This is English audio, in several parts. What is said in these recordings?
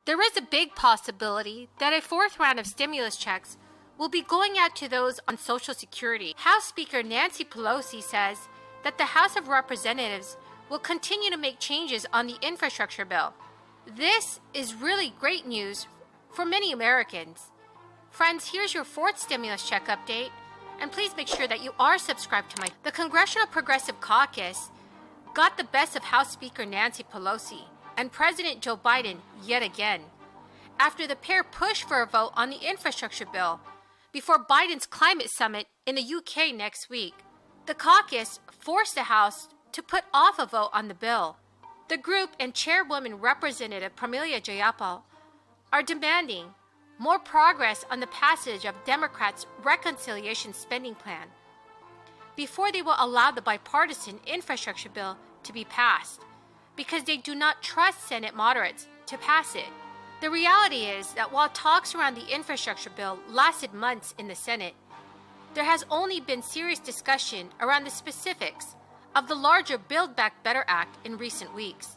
There is a big possibility that a fourth round of stimulus checks will be going out to those on Social Security. House Speaker Nancy Pelosi says that the House of Representatives will continue to make changes on the infrastructure bill. This is really great news for many Americans. Friends, here's your fourth stimulus check update, and please make sure that you are subscribed to The Congressional Progressive Caucus got the best of House Speaker Nancy Pelosi and President Joe Biden yet again, after the pair pushed for a vote on the infrastructure bill before Biden's climate summit in the UK next week. The caucus forced the House to put off a vote on the bill. The group and Chairwoman Representative Pramila Jayapal are demanding more progress on the passage of Democrats' reconciliation spending plan before they will allow the bipartisan infrastructure bill to be passed, because they do not trust Senate moderates to pass it. The reality is that while talks around the infrastructure bill lasted months in the Senate, there has only been serious discussion around the specifics of the larger Build Back Better Act in recent weeks.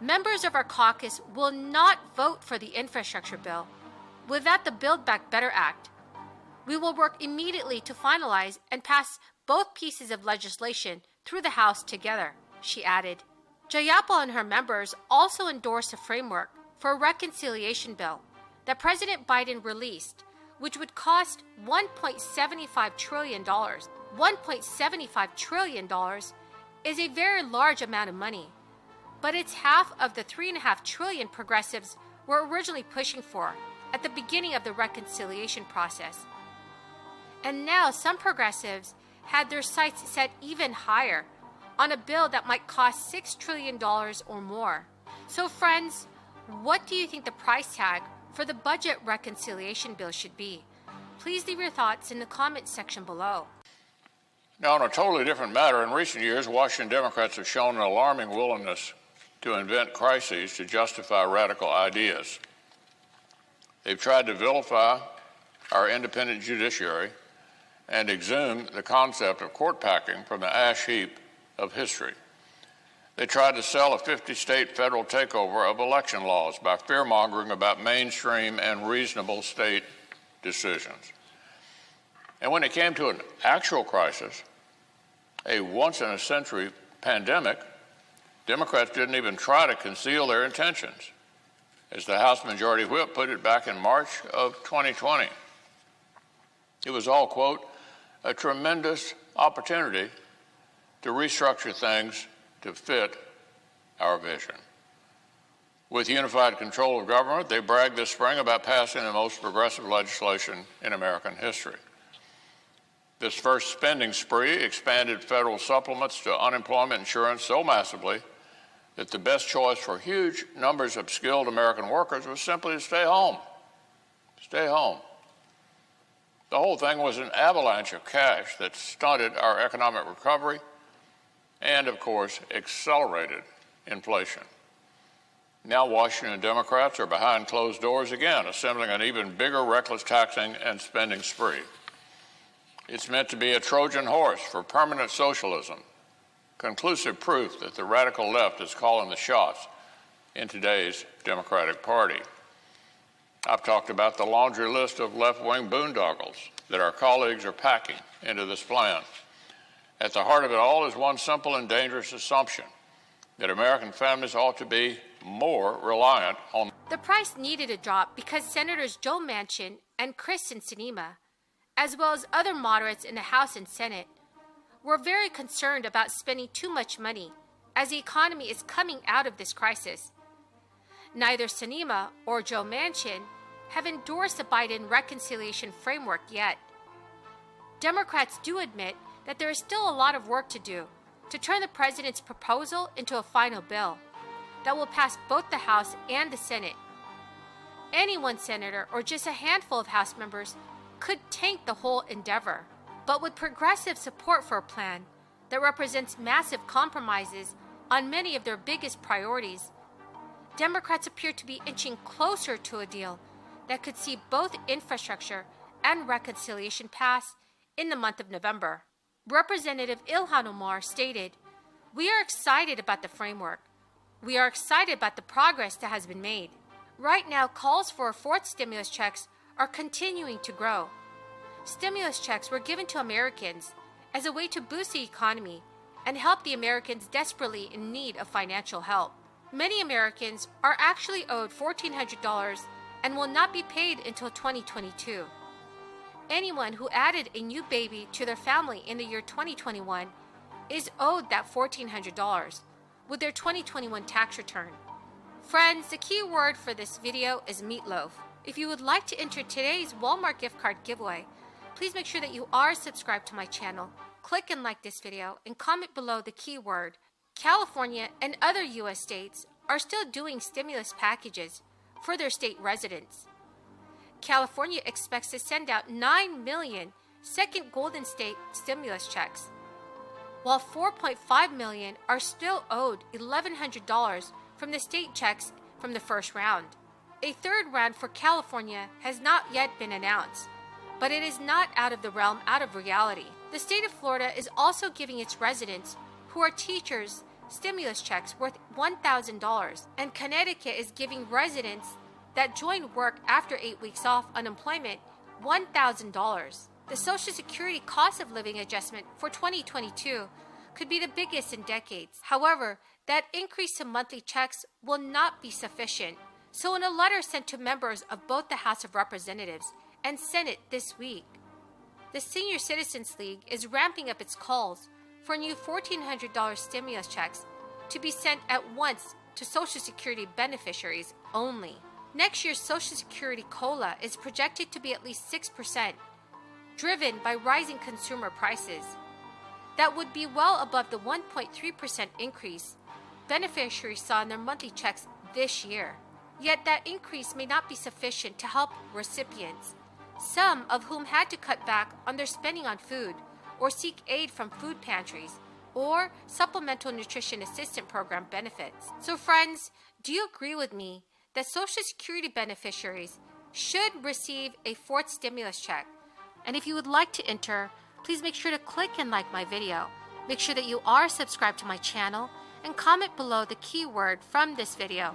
Members of our caucus will not vote for the infrastructure bill without the Build Back Better Act. We will work immediately to finalize and pass both pieces of legislation through the House together, she added. Jayapal and her members also endorsed a framework for a reconciliation bill that President Biden released, which would cost $1.75 trillion. $1.75 trillion is a very large amount of money, but it's half of the $3.5 trillion progressives were originally pushing for at the beginning of the reconciliation process. And now some progressives had their sights set even higher on a bill that might cost $6 trillion or more. So friends, what do you think the price tag for the budget reconciliation bill should be? Please leave your thoughts in the comments section below. Now, on a totally different matter, in recent years, Washington Democrats have shown an alarming willingness to invent crises to justify radical ideas. They've tried to vilify our independent judiciary and exhume the concept of court packing from the ash heap of history. They tried to sell a 50-state federal takeover of election laws by fear-mongering about mainstream and reasonable state decisions. And when it came to an actual crisis, a once-in-a-century pandemic, Democrats didn't even try to conceal their intentions, as the House Majority Whip put it back in March of 2020. It was all, quote, a tremendous opportunity to restructure things to fit our vision. With unified control of government, they bragged this spring about passing the most progressive legislation in American history. This first spending spree expanded federal supplements to unemployment insurance so massively that the best choice for huge numbers of skilled American workers was simply to stay home. Stay home. The whole thing was an avalanche of cash that stunted our economic recovery and, of course, accelerated inflation. Now Washington Democrats are behind closed doors again, assembling an even bigger reckless taxing and spending spree. It's meant to be a Trojan horse for permanent socialism, conclusive proof that the radical left is calling the shots in today's Democratic Party. I've talked about the laundry list of left-wing boondoggles that our colleagues are packing into this plan. At the heart of it all is one simple and dangerous assumption, that American families ought to be more reliant on. The price needed a drop because Senators Joe Manchin and Kristen Sinema, as well as other moderates in the House and Senate, were very concerned about spending too much money as the economy is coming out of this crisis. Neither Sinema or Joe Manchin have endorsed the Biden reconciliation framework yet. Democrats do admit that there is still a lot of work to do to turn the president's proposal into a final bill that will pass both the House and the Senate. Any one senator or just a handful of House members could tank the whole endeavor. But with progressive support for a plan that represents massive compromises on many of their biggest priorities, Democrats appear to be inching closer to a deal that could see both infrastructure and reconciliation pass in the month of November. Representative Ilhan Omar stated, "We are excited about the framework. We are excited about the progress that has been made. Right now, calls for fourth stimulus checks are continuing to grow. Stimulus checks were given to Americans as a way to boost the economy and help the Americans desperately in need of financial help. Many Americans are actually owed $1,400 and will not be paid until 2022. Anyone who added a new baby to their family in the year 2021 is owed that $1,400 with their 2021 tax return. Friends, the key word for this video is meatloaf. If you would like to enter today's Walmart gift card giveaway, please make sure that you are subscribed to my channel. Click and like this video and comment below the keyword. California and other U.S. states are still doing stimulus packages for their state residents. California expects to send out 9 million second Golden State stimulus checks, while 4.5 million are still owed $1,100 from the state checks from the first round. A third round for California has not yet been announced, but it is not out of the realm out of reality. The state of Florida is also giving its residents who are teachers stimulus checks worth $1,000, and Connecticut is giving residents that join work after 8 weeks off unemployment $1,000. The Social Security cost of living adjustment for 2022 could be the biggest in decades. However, that increase to monthly checks will not be sufficient. So in a letter sent to members of both the House of Representatives and Senate this week, the Senior Citizens League is ramping up its calls for new $1,400 stimulus checks to be sent at once to Social Security beneficiaries only. Next year's Social Security COLA is projected to be at least 6%, driven by rising consumer prices. That would be well above the 1.3% increase beneficiaries saw in their monthly checks this year. Yet that increase may not be sufficient to help recipients, some of whom had to cut back on their spending on food or seek aid from food pantries or Supplemental Nutrition Assistance Program benefits. So friends, do you agree with me that Social Security beneficiaries should receive a fourth stimulus check? And if you would like to enter, please make sure to click and like my video. Make sure that you are subscribed to my channel and comment below the keyword from this video.